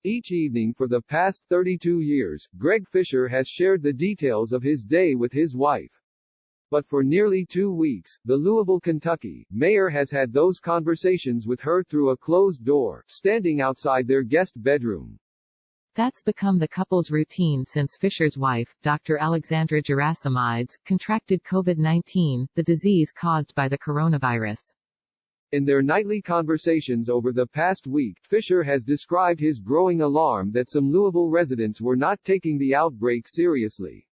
Each evening for the past 32 years, Greg Fischer has shared the details of his day with his wife. But for nearly 2 weeks, the Louisville, Kentucky, mayor has had those conversations with her through a closed door, standing outside their guest bedroom. That's become the couple's routine since Fischer's wife, Dr. Alexandra Gerasimides, contracted COVID-19, the disease caused by the coronavirus. In their nightly conversations over the past week, Fischer has described his growing alarm that some Louisville residents were not taking the outbreak seriously.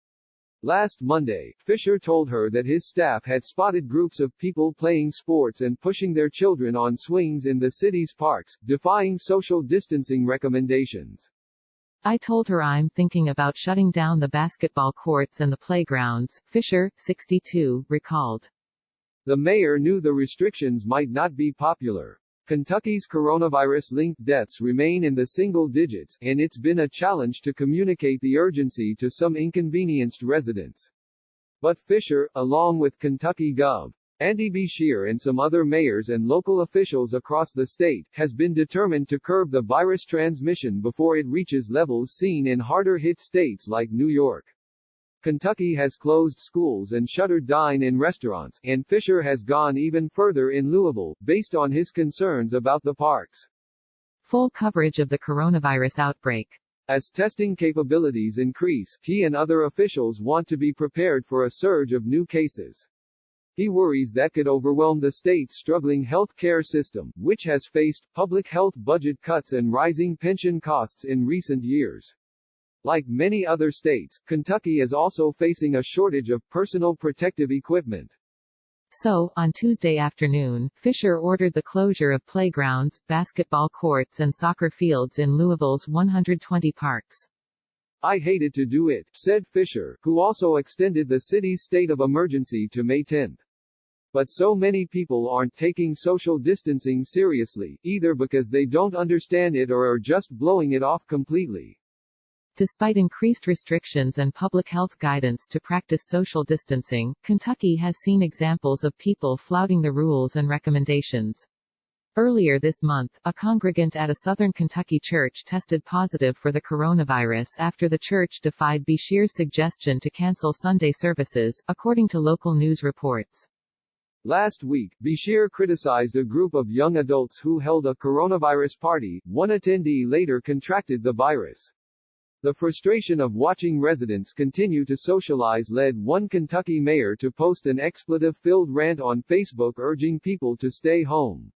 Last Monday, Fischer told her that his staff had spotted groups of people playing sports and pushing their children on swings in the city's parks, defying social distancing recommendations. I told her I'm thinking about shutting down the basketball courts and the playgrounds, Fischer, 62, recalled. The mayor knew the restrictions might not be popular. Kentucky's coronavirus-linked deaths remain in the single digits, and it's been a challenge to communicate the urgency to some inconvenienced residents. But Fischer, along with Kentucky Gov. Andy Beshear and some other mayors and local officials across the state, has been determined to curb the virus transmission before it reaches levels seen in harder-hit states like New York. Kentucky has closed schools and shuttered dine-in restaurants, and Fischer has gone even further in Louisville, based on his concerns about the parks. Full coverage of the coronavirus outbreak. As testing capabilities increase, he and other officials want to be prepared for a surge of new cases. He worries that could overwhelm the state's struggling health care system, which has faced public health budget cuts and rising pension costs in recent years. Like many other states, Kentucky is also facing a shortage of personal protective equipment. So, on Tuesday afternoon, Fischer ordered the closure of playgrounds, basketball courts and soccer fields in Louisville's 120 parks. I hated to do it, said Fischer, who also extended the city's state of emergency to May 10. But so many people aren't taking social distancing seriously, either because they don't understand it or are just blowing it off completely. Despite increased restrictions and public health guidance to practice social distancing, Kentucky has seen examples of people flouting the rules and recommendations. Earlier this month, a congregant at a southern Kentucky church tested positive for the coronavirus after the church defied Beshear's suggestion to cancel Sunday services, according to local news reports. Last week, Beshear criticized a group of young adults who held a coronavirus party. One attendee later contracted the virus. The frustration of watching residents continue to socialize led one Kentucky mayor to post an expletive-filled rant on Facebook urging people to stay home.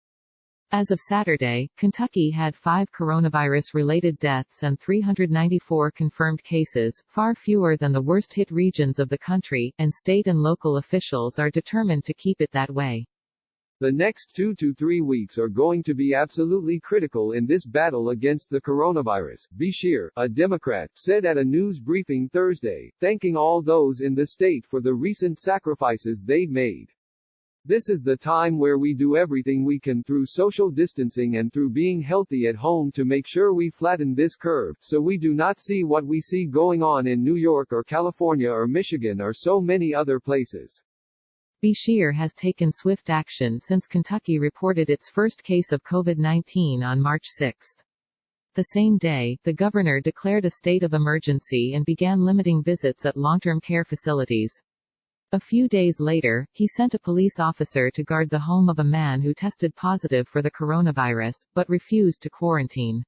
As of Saturday, Kentucky had 5 coronavirus-related deaths and 394 confirmed cases, far fewer than the worst-hit regions of the country, and state and local officials are determined to keep it that way. The next 2 to 3 weeks are going to be absolutely critical in this battle against the coronavirus, Beshear, a Democrat, said at a news briefing Thursday, thanking all those in the state for the recent sacrifices they've made. This is the time where we do everything we can through social distancing and through being healthy at home to make sure we flatten this curve, so we do not see what we see going on in New York or California or Michigan or so many other places. Beshear has taken swift action since Kentucky reported its first case of COVID-19 on March 6. The same day, the governor declared a state of emergency and began limiting visits at long-term care facilities. A few days later, he sent a police officer to guard the home of a man who tested positive for the coronavirus, but refused to quarantine.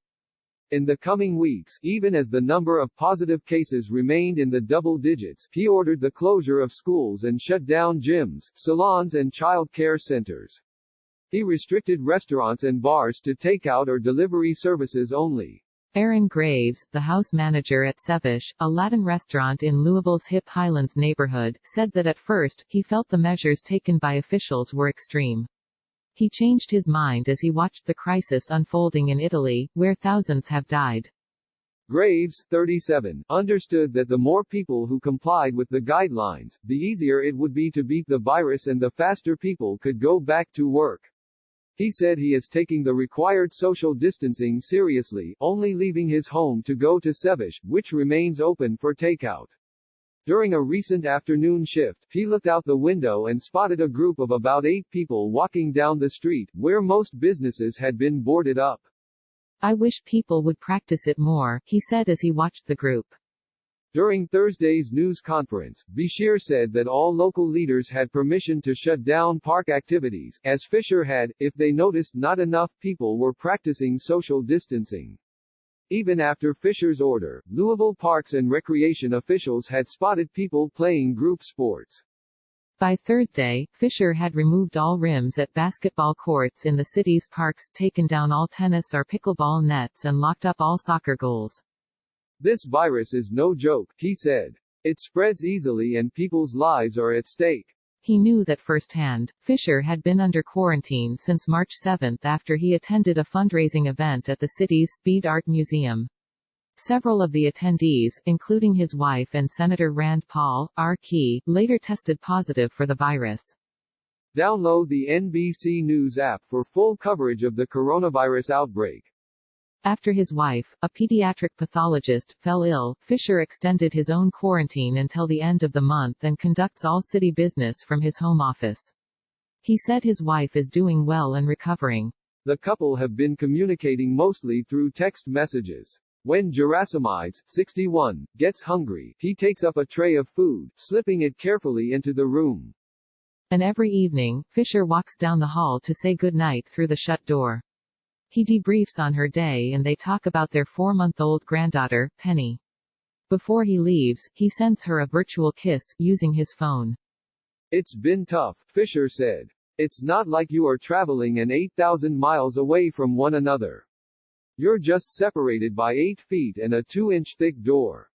In the coming weeks, even as the number of positive cases remained in the double digits, he ordered the closure of schools and shut down gyms, salons and child care centers. He restricted restaurants and bars to takeout or delivery services only. Aaron Graves, the house manager at Sevish, a Latin restaurant in Louisville's hip Highlands neighborhood, said that at first, he felt the measures taken by officials were extreme. He changed his mind as he watched the crisis unfolding in Italy, where thousands have died. Graves, 37, understood that the more people who complied with the guidelines, the easier it would be to beat the virus and the faster people could go back to work. He said he is taking the required social distancing seriously, only leaving his home to go to Sevish, which remains open for takeout. During a recent afternoon shift, he looked out the window and spotted a group of about 8 people walking down the street, where most businesses had been boarded up. I wish people would practice it more, he said as he watched the group. During Thursday's news conference, Fischer said that all local leaders had permission to shut down park activities, as Fischer had, if they noticed not enough people were practicing social distancing. Even after Fischer's order, Louisville parks and recreation officials had spotted people playing group sports. By Thursday, Fischer had removed all rims at basketball courts in the city's parks, taken down all tennis or pickleball nets and locked up all soccer goals. This virus is no joke, he said. It spreads easily and people's lives are at stake. He knew that firsthand. Fischer had been under quarantine since March 7 after he attended a fundraising event at the city's Speed Art Museum. Several of the attendees, including his wife and Senator Rand Paul, R.K., later tested positive for the virus. Download the NBC News app for full coverage of the coronavirus outbreak. After his wife, a pediatric pathologist, fell ill, Fischer extended his own quarantine until the end of the month and conducts all city business from his home office. He said his wife is doing well and recovering. The couple have been communicating mostly through text messages. When Gerasimides, 61, gets hungry, he takes up a tray of food, slipping it carefully into the room. And every evening, Fischer walks down the hall to say goodnight through the shut door. He debriefs on her day and they talk about their 4-month-old granddaughter, Penny. Before he leaves, he sends her a virtual kiss, using his phone. It's been tough, Fischer said. It's not like you are traveling an 8,000 miles away from one another. You're just separated by 8 feet and a 2-inch thick door.